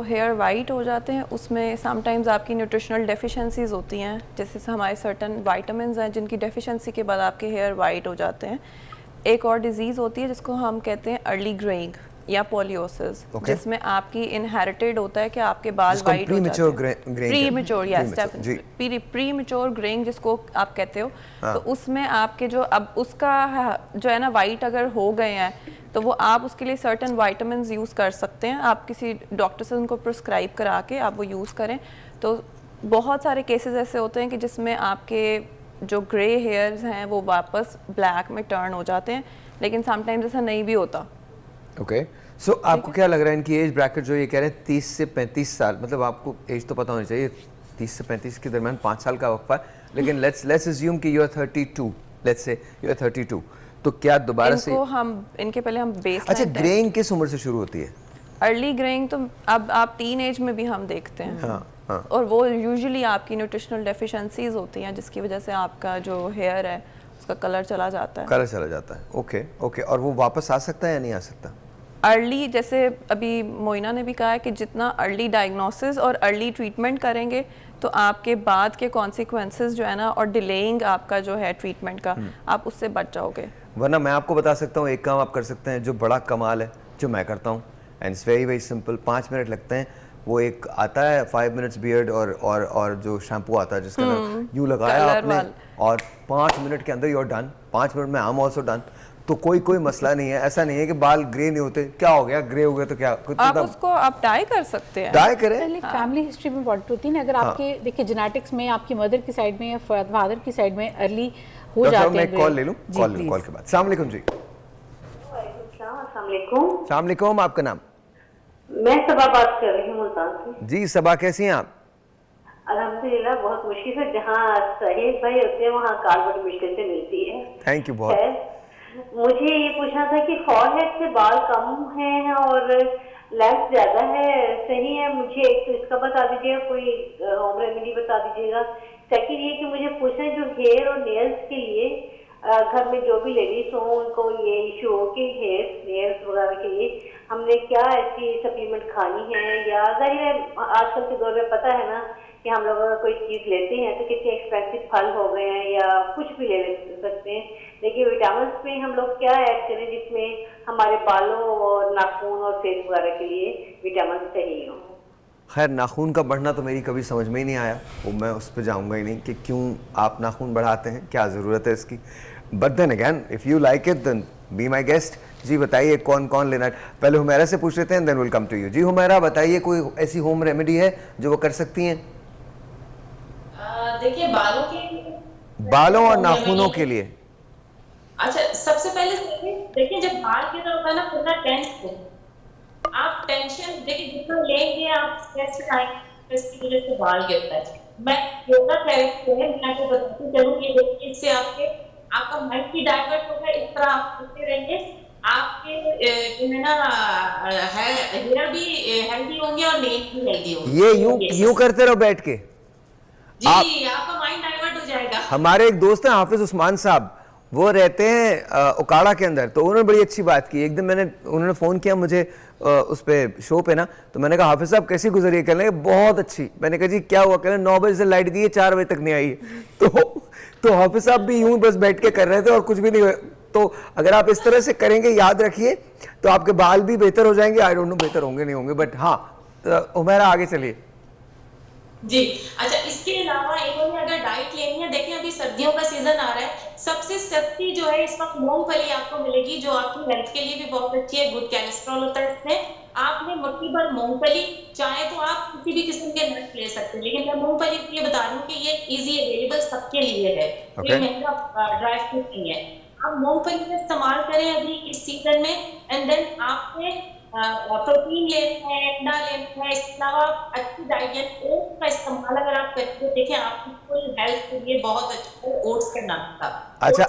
Hair white हो जाते हैं उसमें समटाइम्स आपकी न्यूट्रिशनल डेफिशिएंसीज होती हैं, जैसे हमारे सर्टन विटामिन्स हैं जिनकी डेफिशिएंसी के बाद आपके हेयर वाइट हो जाते हैं। एक और डिजीज़ होती है जिसको हम कहते हैं अर्ली ग्रेइंग या पोलियोसिस, जिसमें आपकी इनहेरिटेड होता है कि आपके बाल वाइट हो जाते हैं। Premature, yes definitely premature greying जिसको आप कहते हो। तो उसमें आपके जो अब उसका जो है ना वाइट अगर हो गए हैं तो वो आप उसके लिए सर्टेन विटामिन्स यूज़ कर सकते हैं। आप किसी डॉक्टर से उनको प्रिस्क्राइब करा के आप वो यूज़ करें। तो बहुत सारे केसेस ऐसे होते हैं कि जिसमें आपके जो ग्रे हेयर्स हैं वो वापस ब्लैक में टर्न हो जाते हैं, लेकिन समटाइम्स ऐसा नहीं भी होता। ओके सो आपको क्या लग रहा है इनकी एज ब्रैकेट जो ये कह रहे हैं 30 से 35 साल, मतलब आपको एज तो पता होनी चाहिए, 30 से 35 के दरमियान 5 साल का वक्फा है, लेकिन लेट्स अज्यूम कि you are 32, let's say you are 32, तो क्या दोबारा से इनके पहले हम बेस अच्छा ग्रेइंग किस उम्र से शुरू होती है? अर्ली ग्रेइंग तो अब आप टीन एज में भी हम देखते हैं। हाँ। और वो यूजुअली आपकी न्यूट्रिशनल डेफिशिएंसीज होती हैं जिसकी वजह से आपका जो हेयर है उसका कलर चला जाता है। ओके और वो वापस आ सकता है या नहीं आ सकता? अर्ली, जैसे अभी मोइना ने भी कहा है कि जितना अर्ली डायग्नोसिस और अर्ली ट्रीटमेंट करेंगे तो आपके बाद के कॉन्सिक्वेंसेस जो है ना और डिलेइंग आपका जो है ट्रीटमेंट का, आप उससे बच जाओगे। वरना मैं आपको बता सकता हूँ एक काम आप कर सकते हैं जो बड़ा कमाल है, जो मैं करता हूँ, and it's very very simple. 5 minute लगते हैं, वो एक आता है 5 मिनट्स बियर्ड और जो शैम्पू आता है जिसका यूँ लगाया आपने और 5 मिनट के अंदर यू आर डन। 5 मिनट में आई एम ऑल्सो डन। तो कोई मसला नहीं है, ऐसा नहीं है कि बाल ग्रे नहीं होते। क्या हो गया, ग्रे हो गए तो क्या आप उसको आप डाई कर सकते हैं। डाई करें। फैमिली हिस्ट्री में इम्पोर्टेंट होती है ना, अगर आपके देखिए जेनेटिक्स में आपकी मदर की साइड में या फादर की साइड में अर्ली हो जाते हैं। मैं कॉल ले लूं, कॉल के बाद। अस्सलाम वालेकुम जी। अस्सलाम वालेकुम, आपका नाम? मैं सबा बात कर रही हूँ मुल्तान से। जी सबा, कैसी हैं आप? अल्हम्दुलिल्लाह बहुत मुश्किल से, जहाँ सही भाई होते हैं वहाँ कार बड़ी मुश्किल से मिलती है। थैंक यू बहुत। मुझे ये पूछना था कि फॉरहेड से बाल कम हैं और लेंथ ज्यादा है, सही है? मुझे एक तो इसका बता दीजिएगा, कोई होम रेमेडी बता दीजिएगा। सेकंड ये कि मुझे पूछना है जो हेयर और नेल्स के लिए घर में जो भी लेडीज हो उनको ये इशू हो कि हेयर नेल्स वगैरह के लिए हमने क्या ऐसी सप्लीमेंट खानी है, या जाहिर है आजकल के दौर में पता है ना कि हम लोग अगर कोई चीज़ लेते हैं तो कितने एक्सपेंसिव फल हो गए हैं या कुछ भी ले सकते हैं, लेकिन विटामिन में हम लोग क्या ऐड करें जिसमें हमारे बालों और नाखून और फेस वगैरह के लिए विटामिन सही हो। खैर नाखून का बढ़ना तो मेरी कभी समझ में ही नहीं आया, वो मैं उस पर जाऊंगा ही नहीं कि क्यों आप नाखून बढ़ाते हैं, क्या ज़रूरत है इसकी। But then again if you like it then be my guest. जी बताइए कौन कौन लेना है? पहले हुमैरा से पूछ लेते हैं, then will come to you. जी हुमैरा बताइए कोई ऐसी होम रेमेडी है जो वो कर सकती हैं? देखिए बालों और नाखूनों के लिए। अच्छा, सबसे पहले देखिए जब बाल गिरना होता है ना पूरा टेंस हो, आप टेंशन देखिए जितना लेंगे आप स्ट्रेस आएंगे, स्ट्रेस की वजह से बाल गिरता है। मैं योगा थेरेपी है, मैं आपको बताती चलूँ, ये देखिए इससे आपका माइंड भी डाइवर्ट होगा। इस तरह आप करते रहेंगे, आपके जो है ना हेयर भी हेल्दी होंगे और नेल भी हेल्दी होंगे। ये यूं करते रहो बैठ के जी, आपका माइंड डाइवर्ट हो जाएगा। हमारे एक दोस्त हैं हाफिज उस्मान साहब, वो रहते हैं उकाड़ा के अंदर, तो उन्होंने बड़ी अच्छी बात की। एक दिन उन्होंने फ़ोन किया मुझे उस पे शो पे ना, तो मैंने कहा हाफिज साहब कैसी गुजरी? कह रहे बहुत अच्छी। मैंने कहा जी क्या हुआ? कह रहे 9 बजे से लाइट गई है, 4 बजे तक नहीं आई। तो हाफिज साहब भी यूं बस बैठ के कर रहे थे और कुछ भी नहीं हुआ। तो अगर आप इस तरह से करेंगे, याद रखिए, तो आपके बाल भी बेहतर हो जाएंगे। आई डोंट नो बेहतर होंगे नहीं होंगे, बट हाँ उमेरा आगे चलिए। जी अच्छा, इसके अलावा इन्होंने अगर डाइट लेनी है, देखिए अभी सर्दियों का सीजन आ रहा है, सबसे सस्ती जो है इस वक्त मूंगफली आपको मिलेगी, जो आपकी हेल्थ के लिए भी बहुत अच्छी है। गुड कोलेस्ट्रॉल होता है इसमें। आपने मुट्ठी भर मूंगफली, चाहे तो आप किसी भी किस्म के नट ले सकते हैं, लेकिन मैं मूंगफली इसलिए बता रही हूँ कि ये इजी अवेलेबल सबके लिए है, कोई महंगा ड्राई फ्रूट नहीं है। आप मूंगफली का इस्तेमाल करें अभी इस सीजन में, एंड देन आपने प्रोटीन लेना है, अंडा लेना है। इसके अलावा अच्छी डाइट ओट्स का इस्तेमाल अगर आप करते हो, देखिए आपकी फुल हेल्थ के लिए बहुत अच्छा है ओट्स का नाश्ता। अच्छा,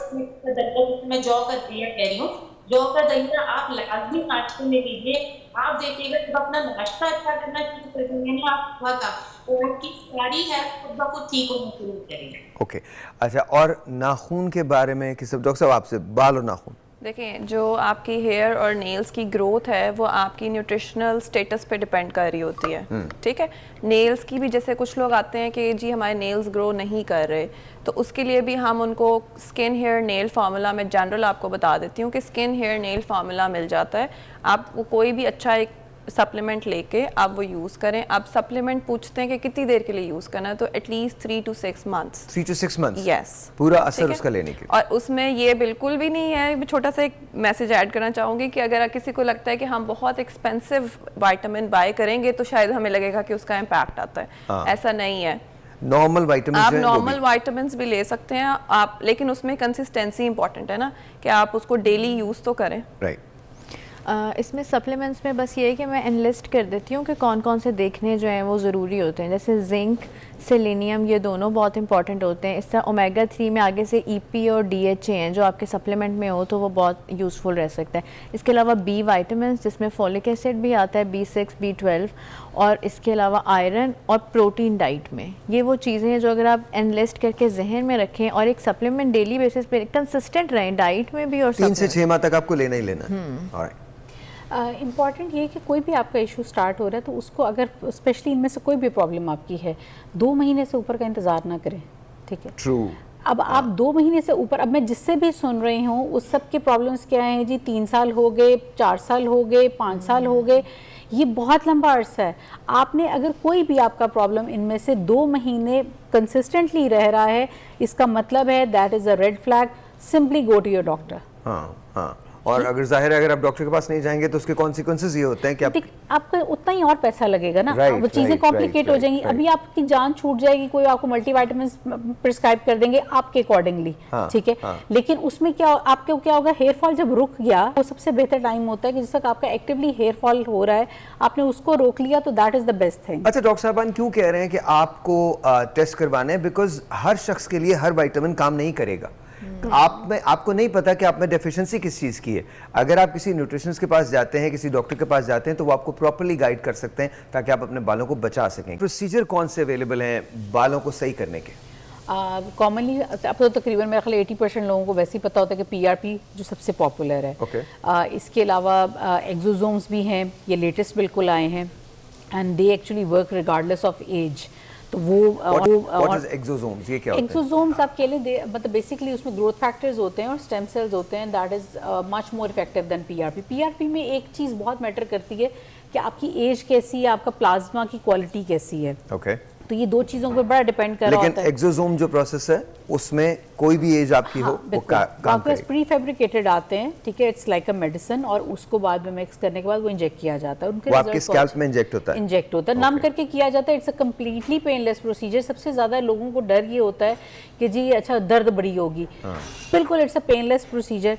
मैं जौ का दलिया कह रही हूँ, जौ का दलिया आप लाजमी नाश्ते में लीजिए। आप देखिएगा जब अपना नाश्ता अच्छा करना शुरू कर देंगे ना आप सुबह का, तो आपकी सारी हेल्थ खुद ब खुद ठीक होना शुरू करेगी। ओके अच्छा, और नाखून के बारे में कि सब डॉक्टर साहब आपसे, बाल और नाखून देखिए, जो आपकी हेयर और नेल्स की ग्रोथ है वो आपकी न्यूट्रिशनल स्टेटस पे डिपेंड कर रही होती है, ठीक है। नेल्स की भी जैसे कुछ लोग आते हैं कि जी हमारे नेल्स ग्रो नहीं कर रहे, तो उसके लिए भी हम उनको स्किन हेयर नेल फार्मूला में जनरल आपको बता देती हूँ कि स्किन हेयर नेल फार्मूला मिल जाता है। आप वो कोई भी अच्छा एक सप्लीमेंट लेके आप वो यूज़ करें। आप सप्लीमेंट पूछते हैं कि कितनी देर के लिए यूज़ करना है, तो at least 3 to 6 months। 3 to 6 months? Yes. पूरा असर उसका लेने के। और उसमें ये बिल्कुल भी नहीं है, मैं छोटा सा एक मैसेज ऐड करना चाहूँगी कि अगर किसी को लगता है कि हम बहुत एक्सपेंसिव विटामिन बाय करेंगे तो शायद हमें लगेगा कि उसका इम्पैक्ट आता है, ऐसा नहीं है। नॉर्मल विटामिन आप नॉर्मल विटामिन्स भी ले सकते हैं आप, लेकिन उसमें कंसिस्टेंसी इंपॉर्टेंट है ना, कि आप उसको डेली यूज़ तो करें। राइट। इसमें सप्लीमेंट्स में बस ये है कि मैं एनलिस्ट कर देती हूँ कि कौन कौन से देखने जो हैं वो ज़रूरी होते हैं। जैसे जिंक, सेलेनियम, ये दोनों बहुत इंपॉर्टेंट होते हैं। इस तरह ओमेगा 3 में आगे से ईपी और डीएचए हैं, जो आपके सप्लीमेंट में हो तो वो बहुत यूज़फुल रह सकता है। इसके अलावा बी विटामिन जिसमें फोलिक एसिड भी आता है, B6, B12, और इसके अलावा आयरन और प्रोटीन डाइट में। ये वो चीज़ें हैं जो अगर आप एनलिस्ट करके जहन में रखें और एक सप्लीमेंट डेली बेसिस पे कंसिस्टेंट रहें डाइट में भी और 3 से 6 माह तक आपको लेना ही लेना है। ऑलराइट। इम्पॉर्टेंट ये कि कोई भी आपका इशू स्टार्ट हो रहा है तो उसको, अगर स्पेशली इनमें से कोई भी प्रॉब्लम आपकी है, 2 महीने से ऊपर का इंतज़ार ना करें, ठीक है। ट्रू। अब आप 2 महीने से ऊपर, अब मैं जिससे भी सुन रही हूँ उस सब के प्रॉब्लम्स क्या हैं जी, 3 साल हो गए, 4 साल हो गए, 5 साल हो गए, ये बहुत लंबा अरसा है। आपने अगर कोई भी आपका प्रॉब्लम इनमें से 2 महीने कंसिस्टेंटली रह रहा है, इसका मतलब है that is a red flag, simply go to your doctor. हाँ हाँ। और अगर जाहिर है अगर आप डॉक्टर के पास नहीं जाएंगे तो उसके कॉन्सिक्वेंसेस ये होते हैं कि आपका उतना ही और पैसा लगेगा ना, वो चीज़ें कॉम्प्लिकेट हो जाएंगी। अभी आपकी जान छूट जाएगी, कोई आपको मल्टीविटामिन प्रिस्क्राइब कर देंगे आपके अकॉर्डिंगली, ठीक है। लेकिन उसमें क्या आपको क्या होगा, हेयर फॉल जब रुक गया, वो सबसे बेहतर टाइम होता है कि जिस तक आपका एक्टिवली हेयर फॉल हो रहा है आपने उसको रोक लिया, तो that is the best thing. अच्छा डॉक्टर साहबान क्यों कह रहे हैं कि आपको टेस्ट करवाना है? बिकॉज हर शख्स के लिए हर विटामिन काम नहीं करेगा। आप में आपको नहीं पता कि आप में डेफिशिएंसी किस चीज़ की है। अगर आप किसी न्यूट्रिशनिस्ट के पास जाते हैं, किसी डॉक्टर के पास जाते हैं, तो वो आपको प्रॉपर्ली गाइड कर सकते हैं ताकि आप अपने बालों को बचा सकें। प्रोसीजर कौन से अवेलेबल हैं बालों को सही करने के? कॉमनली अब तो तकरीबन मेरे ख्याल 80% लोगों को वैसे ही पता होता है कि PRP जो सबसे पॉपुलर है। इसके अलावा एक्सोसोम्स भी हैं, ये लेटेस्ट बिल्कुल आए हैं, and they actually work regardless of age. तो वो एक्सोसोम्स ये क्या होता है? एक्सोसोम्स आपके लिए मतलब बेसिकली उसमें ग्रोथ फैक्टर्स होते हैं और स्टेम सेल्स होते हैं, that is much more effective than PRP में एक चीज़ बहुत मैटर करती है कि आपकी एज कैसी है, आपका प्लाज्मा की क्वालिटी कैसी है। तो ये 2 चीज़ों पर बड़ा डिपेंड कर रहा होता है। लेकिन एक्सोसोम जो प्रोसेस है उसमें कोई भी एज आपकी हो वो काम करेगा। प्री फैब्रिकेटेड आते हैं, ठीक है, इट्स लाइक अ मेडिसिन, और उसको बाद में मिक्स करने के बाद वो इंजेक्ट किया जाता है। उनके वो आपके स्कैल्प में इंजेक्ट होता है? इंजेक्ट होता है, नम करके किया जाता है। It's a completely painless procedure. सबसे ज़्यादा लोगों को डर ये होता है कि जी अच्छा दर्द बड़ी होगी, बिल्कुल इट्स अ पेनलेस प्रोसीजर।